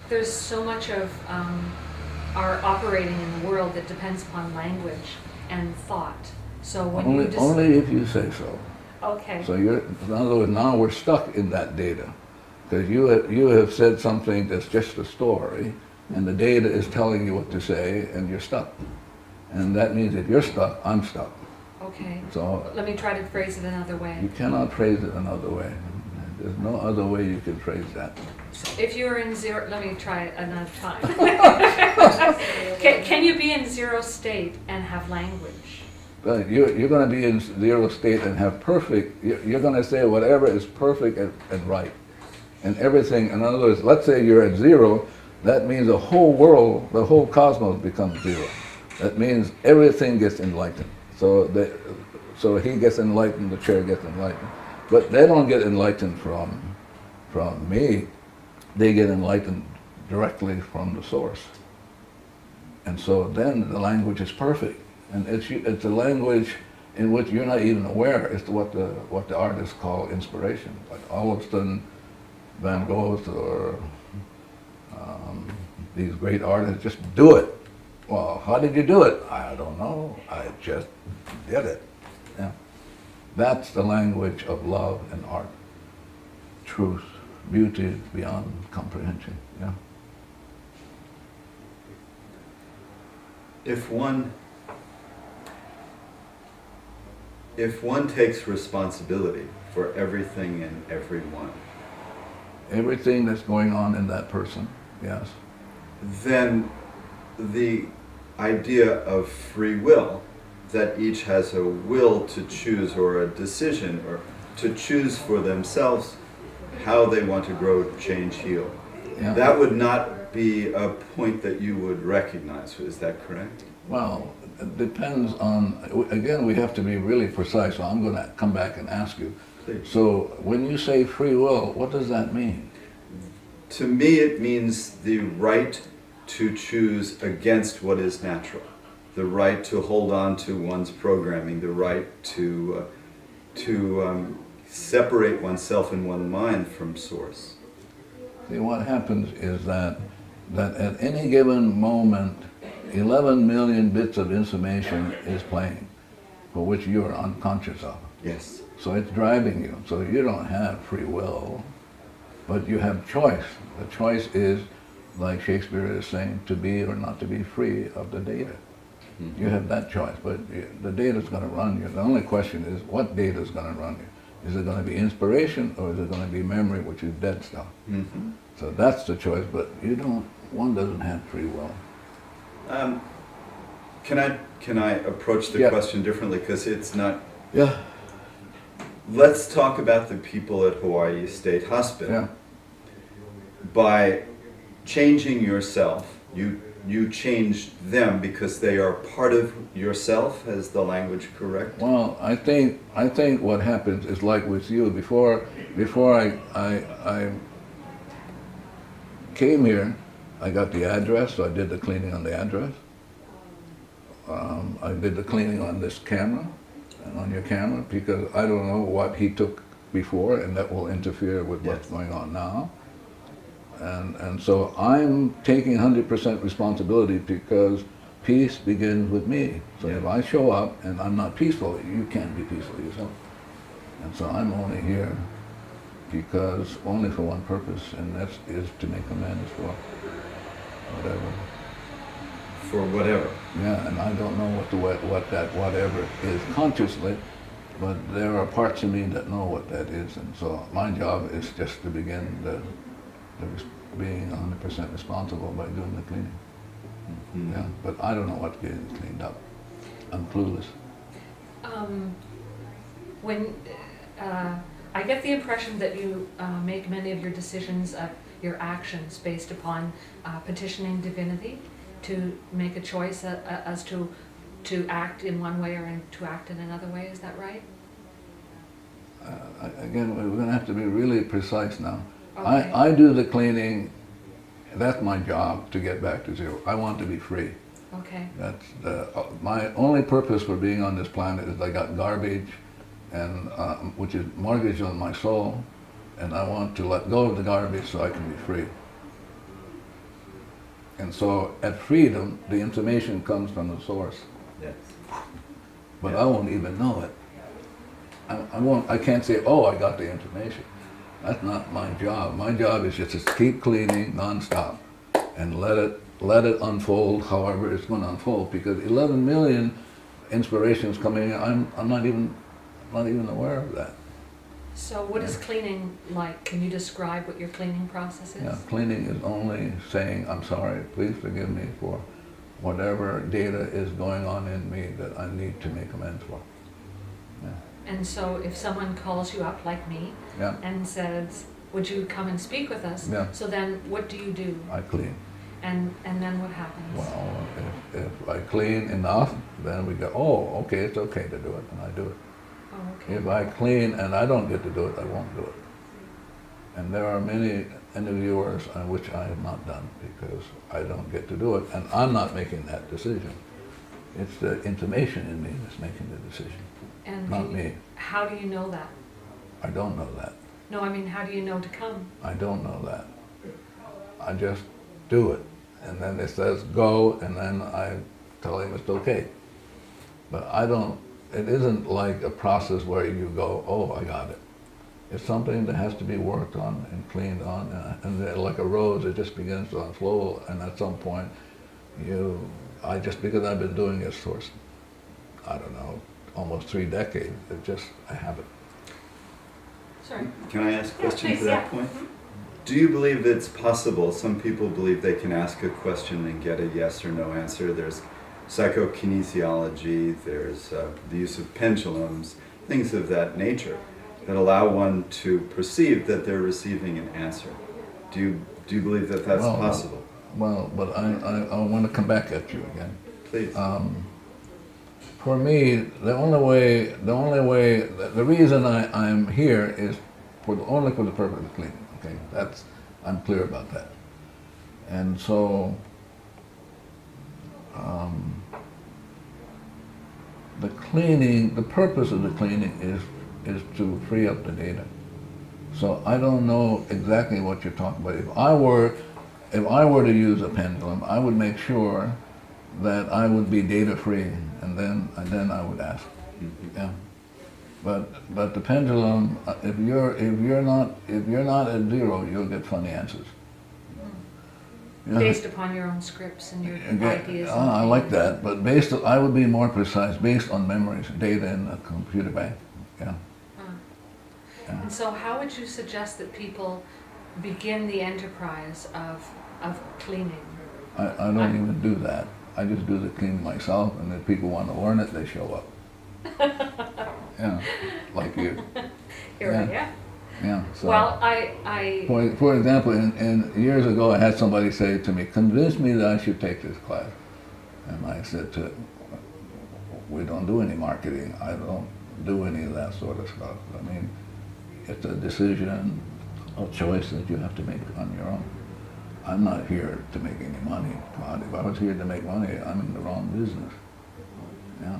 There's so much of our operating in the world that depends upon language and thought. So when only, you just... only if you say so. Okay. So in other words, now we're stuck in that data. Because you have said something that's just a story, and the data is telling you what to say, and you're stuck. And that means if you're stuck, I'm stuck. Okay. So let me try to phrase it another way. You cannot phrase it another way. There's no other way you can phrase that. So if you're in zero, let me try it another time. Can you be in zero state and have language? You're going to be in zero state and have perfect, you're going to say whatever is perfect and right. And everything, in other words, let's say you're at zero, that means the whole world, the whole cosmos becomes zero. That means everything gets enlightened. So he gets enlightened, the chair gets enlightened. But they don't get enlightened from me. They get enlightened directly from the source. And so then the language is perfect. And it's a language in which you're not even aware. It's what the artists call inspiration. Like all of a sudden, Van Gogh's or these great artists just do it. Well, how did you do it? I don't know. I just did it. Yeah. That's the language of love and art. Truth, beauty beyond comprehension. Yeah. If one takes responsibility for everything and everyone, everything that's going on in that person, yes, then the idea of free will, that each has a will to choose or a decision or to choose for themselves how they want to grow, change, heal, yeah, that would not be a point that you would recognize. Is that correct? Well, it depends on, again, we have to be really precise, so I'm going to come back and ask you. Please. So when you say free will, what does that mean? To me, it means the right to choose against what is natural, the right to hold on to one's programming, the right to separate oneself in one mind from source. See, what happens is that at any given moment, 11 million bits of information is playing, for which you are unconscious of. Yes. So it's driving you. So you don't have free will, but you have choice. The choice is, like Shakespeare is saying, to be or not to be free of the data. Mm-hmm. You have that choice, but the data is going to run you. The only question is, what data is going to run you? Is it going to be inspiration, or is it going to be memory, which is dead stuff? Mm-hmm. So that's the choice, but one doesn't have free will. Can I approach the question differently, because it's not... Yeah. Let's talk about the people at Hawaii State Hospital. Yeah. By changing yourself, you change them because they are part of yourself. Is the language correct? Well, I think what happens is like with you. Before I came here, I got the address, so I did the cleaning on the address. I did the cleaning on this camera and on your camera, because I don't know what he took before, and that will interfere with what's going on now. And so I'm taking 100% responsibility, because peace begins with me. So if I show up and I'm not peaceful, you can't be peaceful yourself. And so I'm only here because only for one purpose, and that is to make amends for whatever. For whatever. Yeah, and I don't know what that whatever is consciously, but there are parts of me that know what that is, and so my job is just to begin being 100% responsible by doing the cleaning. Mm-hmm. Yeah, but I don't know what's getting cleaned up. I'm clueless. I get the impression that you make many of your decisions, your actions, based upon petitioning divinity to make a choice as to act in one way or to act in another way. Is that right? Again, we're going to have to be really precise now. Okay. I do the cleaning. That's my job, to get back to zero. I want to be free. Okay. That's my only purpose for being on this planet is I got garbage, and which is mortgage on my soul, and I want to let go of the garbage so I can be free. And so at freedom, the information comes from the source. Yes. But I won't even know it. I can't say, oh, I got the information. That's not my job. My job is just to keep cleaning nonstop and let it unfold however it's going to unfold, because 11 million inspirations coming in, I'm not even aware of that. So what is cleaning like? Can you describe what your cleaning process is? Yeah, cleaning is only saying, I'm sorry, please forgive me for whatever data is going on in me that I need to make amends for. Yeah. And so if someone calls you up like me Yeah. and says, would you come and speak with us? Yeah. So then what do you do? I clean. And then what happens? Well, if I clean enough, then we go, oh, okay, it's okay to do it, and I do it. Oh, okay. If I clean and I don't get to do it, I won't do it. And there are many interviewers on which I have not done because I don't get to do it, and I'm not making that decision. It's the information in me that's making the decision, And not me. How do you know that? I don't know that. No, I mean, how do you know to come? I don't know that. I just do it. And then it says go, and then I tell him it's okay. But I don't, it isn't like a process where you go, oh, I got it. It's something that has to be worked on and cleaned on, and then like a rose, it just begins to unfold, and at some point, because I've been doing this for, I don't know, almost 3 decades, I have it. Sorry. Can I ask a question please, to that yeah. point? Mhm. Do you believe it's possible? Some people believe they can ask a question and get a yes or no answer. There's psychokinesiology, there's the use of pendulums, things of that nature that allow one to perceive that they're receiving an answer. Do you believe that that's possible? Well, but I want to come back at you again. Please. For me, the reason I'm here is only for the purpose of cleaning. Okay, I'm clear about that. And so, the purpose of the cleaning is to free up the data. So I don't know exactly what you're talking about. If I were to use a pendulum, I would make sure that I would be data free, and then I would ask. Yeah. But the pendulum, if you're not at zero, you'll get funny answers. Yeah. Based upon your own scripts and your ideas. I like that, but I would be more precise, based on memories, data in a computer bank. Yeah. Yeah. And so how would you suggest that people begin the enterprise of cleaning? I don't even do that. I just do the cleaning myself, and if people want to learn it, they show up. Yeah, like you. Here I am. Yeah. So, Well, for example, in years ago, I had somebody say to me, "Convince me that I should take this class," and I said to him, "We don't do any marketing. I don't do any of that sort of stuff. I mean, it's a decision, a choice that you have to make on your own. I'm not here to make any money. God, if I was here to make money, I'm in the wrong business." Yeah.